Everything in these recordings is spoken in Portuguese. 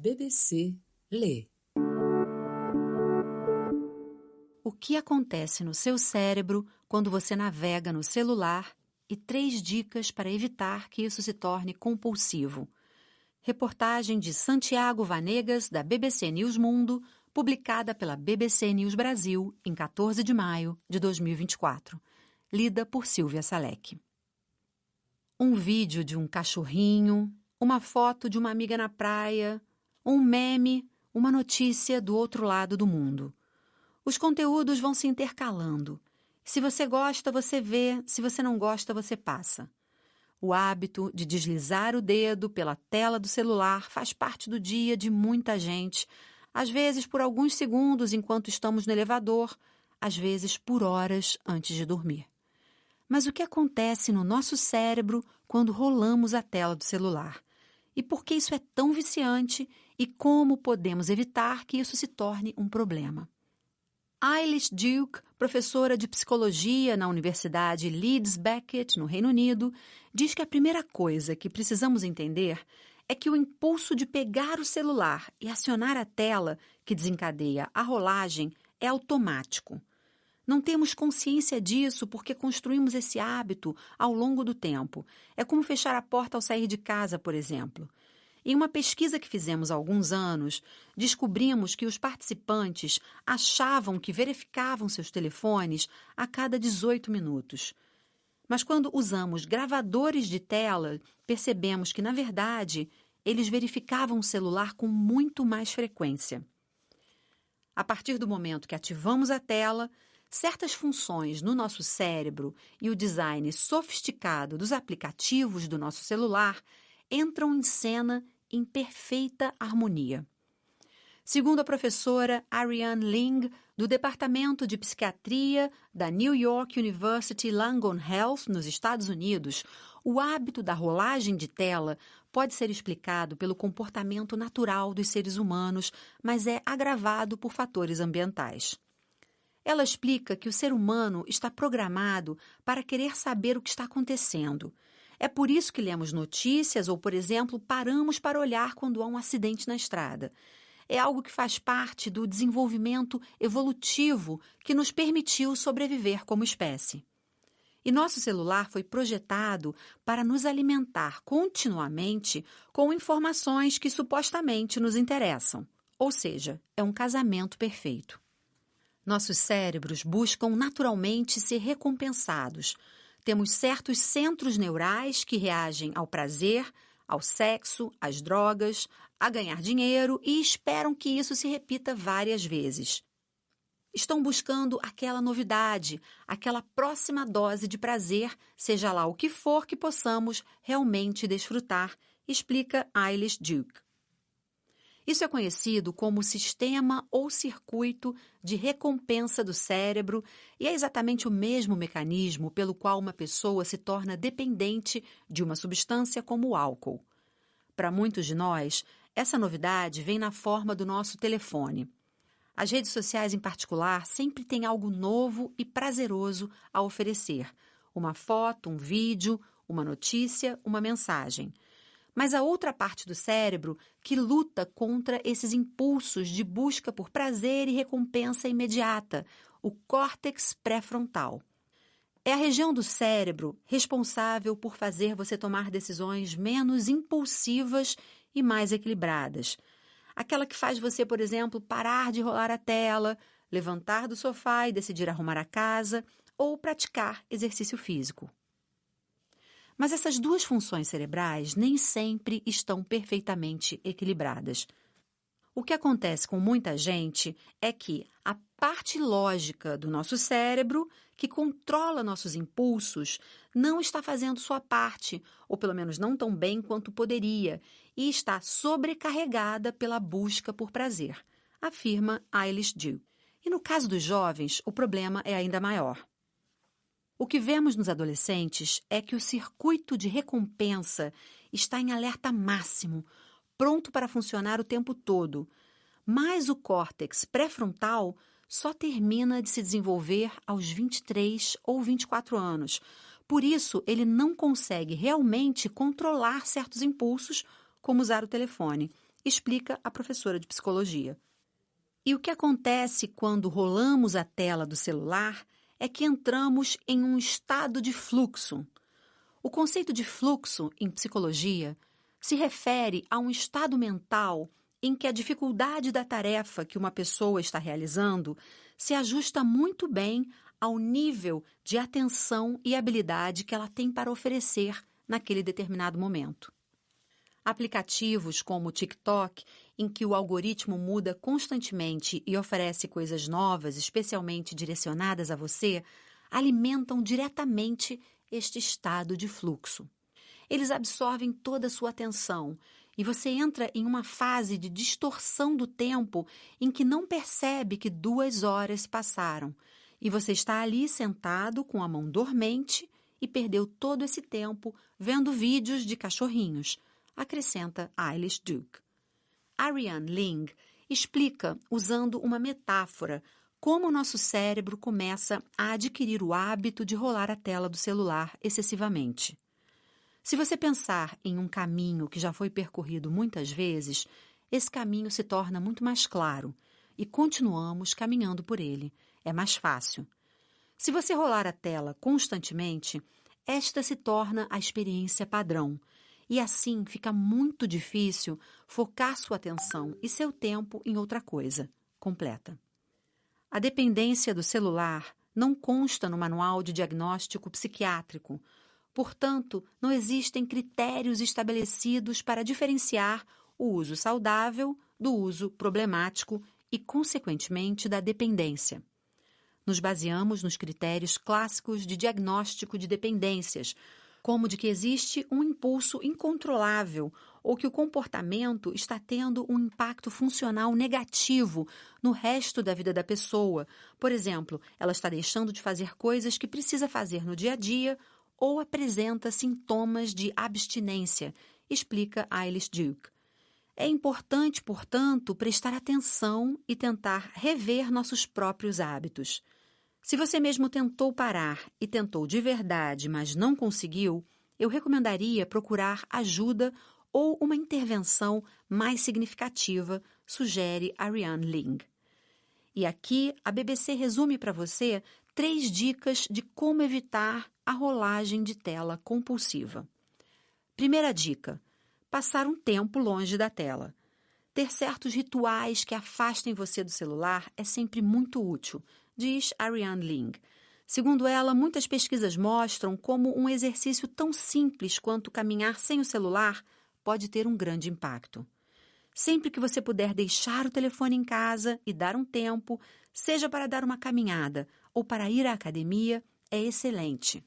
BBC Lê. O que acontece no seu cérebro quando você navega no celular e 3 dicas para evitar que isso se torne compulsivo. Reportagem de Santiago Vanegas, da BBC News Mundo, publicada pela BBC News Brasil em 14 de maio de 2024. Lida por Silvia Salek. Um vídeo de um cachorrinho, uma foto de uma amiga na praia, um meme, uma notícia do outro lado do mundo. Os conteúdos vão se intercalando. Se você gosta, você vê. Se você não gosta, você passa. O hábito de deslizar o dedo pela tela do celular faz parte do dia de muita gente, às vezes por alguns segundos enquanto estamos no elevador, às vezes por horas antes de dormir. Mas o que acontece no nosso cérebro quando rolamos a tela do celular? E por que isso é tão viciante e como podemos evitar que isso se torne um problema? Eilish Duke, professora de psicologia na Universidade Leeds Beckett, no Reino Unido, diz que a primeira coisa que precisamos entender é que o impulso de pegar o celular e acionar a tela que desencadeia a rolagem é automático. Não temos consciência disso porque construímos esse hábito ao longo do tempo. É como fechar a porta ao sair de casa, por exemplo. Em uma pesquisa que fizemos há alguns anos, descobrimos que os participantes achavam que verificavam seus telefones a cada 18 minutos. Mas quando usamos gravadores de tela, percebemos que, na verdade, eles verificavam o celular com muito mais frequência. A partir do momento que ativamos a tela, certas funções no nosso cérebro e o design sofisticado dos aplicativos do nosso celular entram em cena em perfeita harmonia. Segundo a professora Ariane Ling, do Departamento de Psiquiatria da New York University Langone Health, nos Estados Unidos, o hábito da rolagem de tela pode ser explicado pelo comportamento natural dos seres humanos, mas é agravado por fatores ambientais. Ela explica que o ser humano está programado para querer saber o que está acontecendo. É por isso que lemos notícias ou, por exemplo, paramos para olhar quando há um acidente na estrada. É algo que faz parte do desenvolvimento evolutivo que nos permitiu sobreviver como espécie. E nosso celular foi projetado para nos alimentar continuamente com informações que supostamente nos interessam. Ou seja, é um casamento perfeito. Nossos cérebros buscam naturalmente ser recompensados. Temos certos centros neurais que reagem ao prazer, ao sexo, às drogas, a ganhar dinheiro e esperam que isso se repita várias vezes. Estão buscando aquela novidade, aquela próxima dose de prazer, seja lá o que for que possamos realmente desfrutar, explica Eilish Duke. Isso é conhecido como sistema ou circuito de recompensa do cérebro e é exatamente o mesmo mecanismo pelo qual uma pessoa se torna dependente de uma substância como o álcool. Para muitos de nós, essa novidade vem na forma do nosso telefone. As redes sociais, em particular, sempre têm algo novo e prazeroso a oferecer. Uma foto, um vídeo, uma notícia, uma mensagem. Mas a outra parte do cérebro que luta contra esses impulsos de busca por prazer e recompensa imediata, o córtex pré-frontal. É a região do cérebro responsável por fazer você tomar decisões menos impulsivas e mais equilibradas. Aquela que faz você, por exemplo, parar de rolar a tela, levantar do sofá e decidir arrumar a casa ou praticar exercício físico. Mas essas duas funções cerebrais nem sempre estão perfeitamente equilibradas. O que acontece com muita gente é que a parte lógica do nosso cérebro, que controla nossos impulsos, não está fazendo sua parte, ou pelo menos não tão bem quanto poderia, e está sobrecarregada pela busca por prazer, afirma Eilish Duke. E no caso dos jovens, o problema é ainda maior. O que vemos nos adolescentes é que o circuito de recompensa está em alerta máximo, pronto para funcionar o tempo todo, mas o córtex pré-frontal só termina de se desenvolver aos 23 ou 24 anos. Por isso, ele não consegue realmente controlar certos impulsos, como usar o telefone. explica a professora de psicologia. E o que acontece quando rolamos a tela do celular é que entramos em um estado de fluxo. O conceito de fluxo, em psicologia, se refere a um estado mental em que a dificuldade da tarefa que uma pessoa está realizando se ajusta muito bem ao nível de atenção e habilidade que ela tem para oferecer naquele determinado momento. Aplicativos como o TikTok, em que o algoritmo muda constantemente e oferece coisas novas, especialmente direcionadas a você, alimentam diretamente este estado de fluxo. Eles absorvem toda a sua atenção e você entra em uma fase de distorção do tempo em que não percebe que 2 horas passaram e você está ali sentado com a mão dormente e perdeu todo esse tempo vendo vídeos de cachorrinhos, acrescenta Eilish Duke. Ariane Ling explica, usando uma metáfora, como o nosso cérebro começa a adquirir o hábito de rolar a tela do celular excessivamente. Se você pensar em um caminho que já foi percorrido muitas vezes, esse caminho se torna muito mais claro e continuamos caminhando por ele. É mais fácil. Se você rolar a tela constantemente, esta se torna a experiência padrão e assim fica muito difícil focar sua atenção e seu tempo em outra coisa. Completa. A dependência do celular não consta no manual de diagnóstico psiquiátrico. Portanto, não existem critérios estabelecidos para diferenciar o uso saudável do uso problemático e, consequentemente, da dependência. Nos baseamos nos critérios clássicos de diagnóstico de dependências, como de que existe um impulso incontrolável ou que o comportamento está tendo um impacto funcional negativo no resto da vida da pessoa. Por exemplo, ela está deixando de fazer coisas que precisa fazer no dia a dia ou apresenta sintomas de abstinência, explica Eilish Duke. É importante, portanto, prestar atenção e tentar rever nossos próprios hábitos. Se você mesmo tentou parar e tentou de verdade, mas não conseguiu, eu recomendaria procurar ajuda ou uma intervenção mais significativa, sugere Ariane Ling. E aqui a BBC resume para você 3 dicas de como evitar a rolagem de tela compulsiva. Primeira dica: passar um tempo longe da tela. Ter certos rituais que afastem você do celular é sempre muito útil, diz Ariane Ling. Segundo ela, muitas pesquisas mostram como um exercício tão simples quanto caminhar sem o celular pode ter um grande impacto. Sempre que você puder deixar o telefone em casa e dar um tempo, seja para dar uma caminhada ou para ir à academia, é excelente.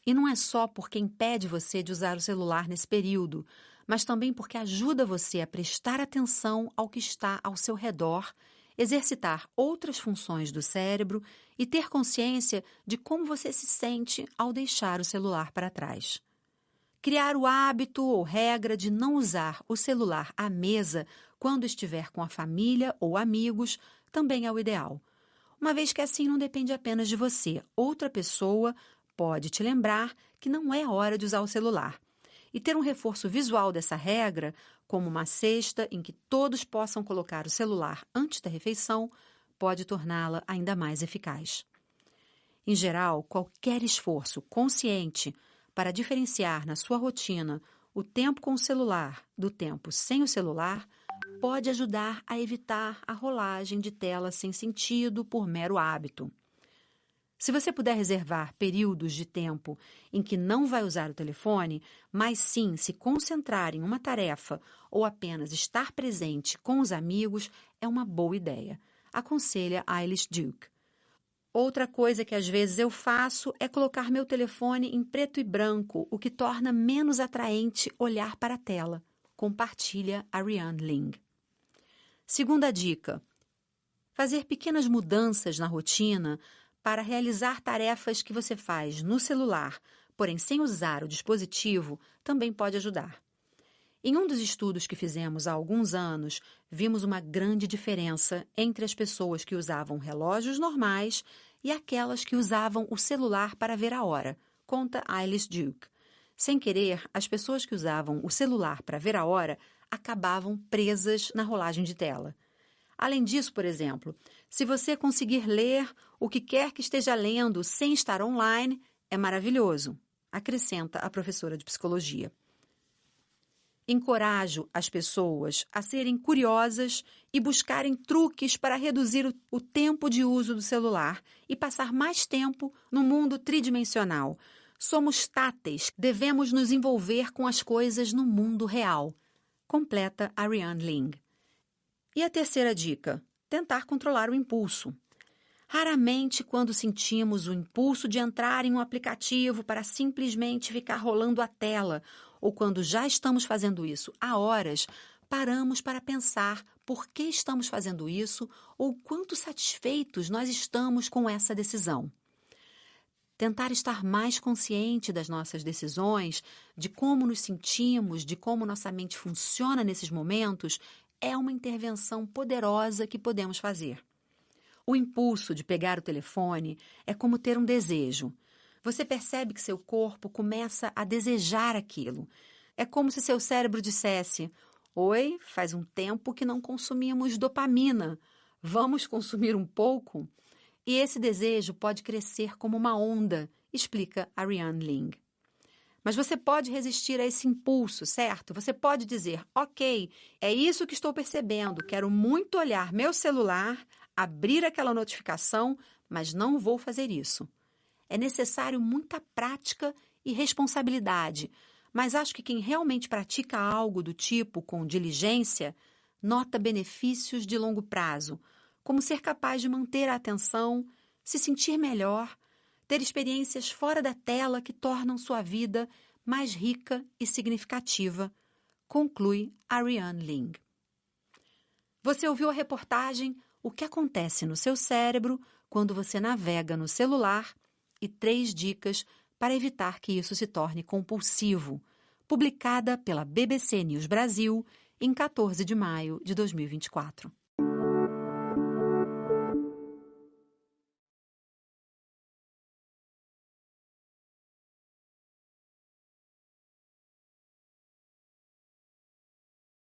E não é só porque impede você de usar o celular nesse período, mas também porque ajuda você a prestar atenção ao que está ao seu redor, exercitar outras funções do cérebro e ter consciência de como você se sente ao deixar o celular para trás. Criar o hábito ou regra de não usar o celular à mesa quando estiver com a família ou amigos também é o ideal. Uma vez que assim não depende apenas de você, outra pessoa pode te lembrar que não é hora de usar o celular. E ter um reforço visual dessa regra, como uma cesta em que todos possam colocar o celular antes da refeição, pode torná-la ainda mais eficaz. Em geral, qualquer esforço consciente para diferenciar na sua rotina o tempo com o celular do tempo sem o celular pode ajudar a evitar a rolagem de tela sem sentido por mero hábito. Se você puder reservar períodos de tempo em que não vai usar o telefone, mas sim se concentrar em uma tarefa ou apenas estar presente com os amigos, é uma boa ideia, aconselha Eilish Duke. Outra coisa que às vezes eu faço é colocar meu telefone em preto e branco, o que torna menos atraente olhar para a tela, compartilha Ariane Ling. Segunda dica: fazer pequenas mudanças na rotina para realizar tarefas que você faz no celular, porém sem usar o dispositivo, também pode ajudar. Em um dos estudos que fizemos há alguns anos, vimos uma grande diferença entre as pessoas que usavam relógios normais e aquelas que usavam o celular para ver a hora, conta Eilish Duke. Sem querer, as pessoas que usavam o celular para ver a hora acabavam presas na rolagem de tela. Além disso, por exemplo, se você conseguir ler o que quer que esteja lendo sem estar online, é maravilhoso, acrescenta a professora de psicologia. Encorajo as pessoas a serem curiosas e buscarem truques para reduzir o tempo de uso do celular e passar mais tempo no mundo tridimensional. Somos táteis, devemos nos envolver com as coisas no mundo real, completa Ariane Ling. E a terceira dica, tentar controlar o impulso. Raramente, quando sentimos o impulso de entrar em um aplicativo para simplesmente ficar rolando a tela, ou quando já estamos fazendo isso há horas, paramos para pensar por que estamos fazendo isso ou quanto satisfeitos nós estamos com essa decisão. Tentar estar mais consciente das nossas decisões, de como nos sentimos, de como nossa mente funciona nesses momentos, é uma intervenção poderosa que podemos fazer. O impulso de pegar o telefone é como ter um desejo. Você percebe que seu corpo começa a desejar aquilo. É como se seu cérebro dissesse: "Oi, faz um tempo que não consumimos dopamina. Vamos consumir um pouco?" E esse desejo pode crescer como uma onda, explica Ariane Ling. Mas você pode resistir a esse impulso, certo? Você pode dizer: "Ok, é isso que estou percebendo. Quero muito olhar meu celular, abrir aquela notificação, mas não vou fazer isso." É necessário muita prática e responsabilidade, mas acho que quem realmente pratica algo do tipo com diligência nota benefícios de longo prazo, como ser capaz de manter a atenção, se sentir melhor, ter experiências fora da tela que tornam sua vida mais rica e significativa, conclui Ariane Ling. Você ouviu a reportagem O que acontece no seu cérebro quando você navega no celular e 3 dicas para evitar que isso se torne compulsivo, publicada pela BBC News Brasil em 14 de maio de 2024.